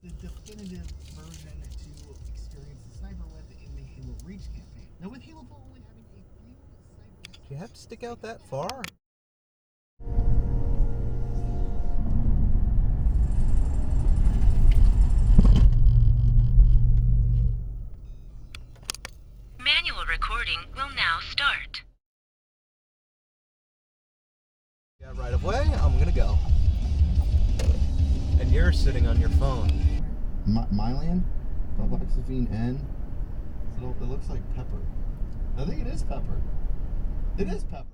The definitive version to experience the sniper with in the Halo Reach campaign. Now with Halo 4 only having a few snipers... Do you have to stick out that far? Manual recording will now start. Yeah, right of way, I'm gonna go. And you're sitting on your phone. Mylan? Carboxyphene N? It looks like pepper. I think it is pepper. It is pepper.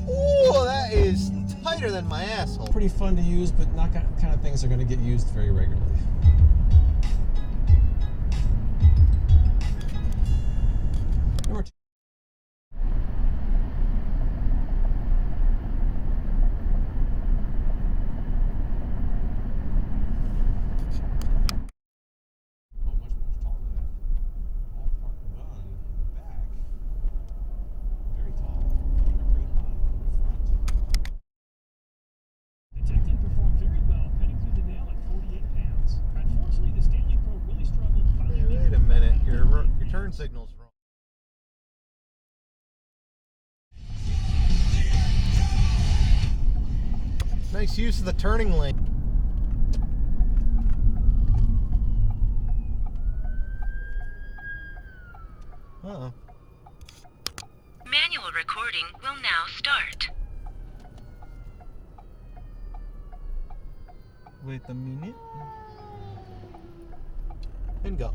Ooh, that is tighter than my asshole. Pretty fun to use, but not kind of things are going to get used very regularly. Number 2. Wait a minute, your turn signal's wrong. Nice use of the turning lane. Uh-oh. Manual recording will now start. Wait a minute. And go.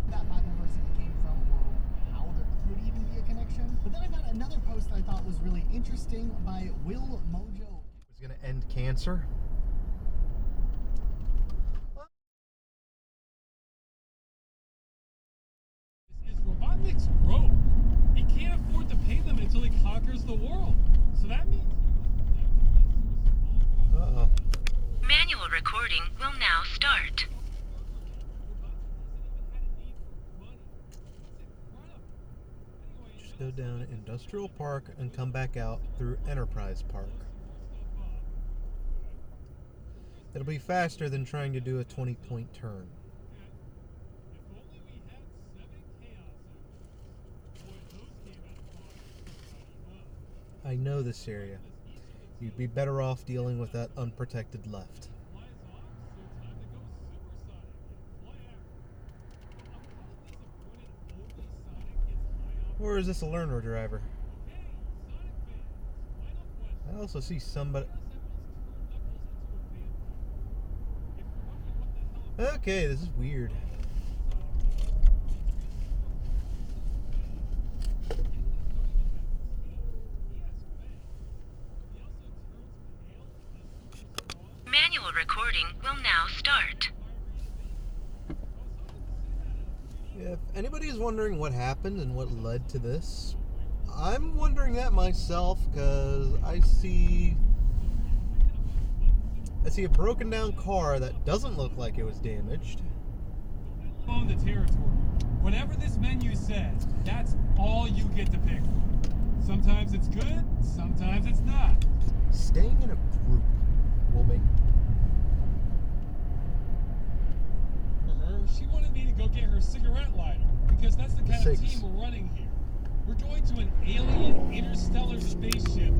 That microverse came from, or how there could even be a connection. But then I found another post that I thought was really interesting by Will Mojo. It's gonna end cancer. Is Robotnik's broke. He can't afford to pay them until he conquers the world. So that means... Uh-oh. Manual recording will now start. Just go down Industrial Park and come back out through Enterprise Park. It'll be faster than trying to do a 20-point turn. I know this area. You'd be better off dealing with that unprotected left. Or is this a learner driver? I also see somebody... Okay, this is weird. Manual recording will now start. If anybody is wondering what happened and what led to this, I'm wondering that myself, because I see a broken down car that doesn't look like it was damaged. On the territory. Whatever this menu says, that's all you get to pick from. Sometimes it's good, sometimes it's not. Staying in a group will make... She wanted me to go get her cigarette lighter, because that's the kind of Six. team we're running here. We're going to an alien interstellar spaceship.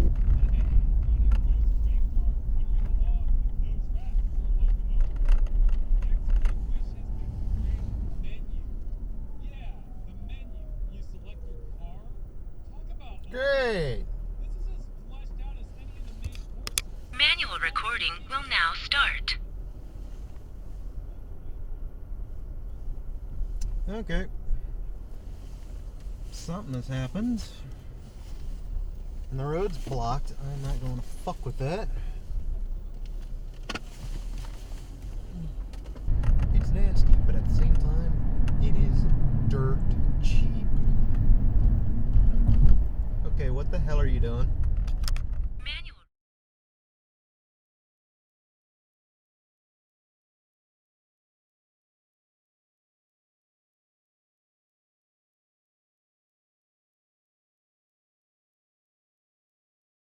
Great! Manual recording will now start. Okay. Something has happened. And the road's blocked. I'm not going to fuck with that. hell are you doing?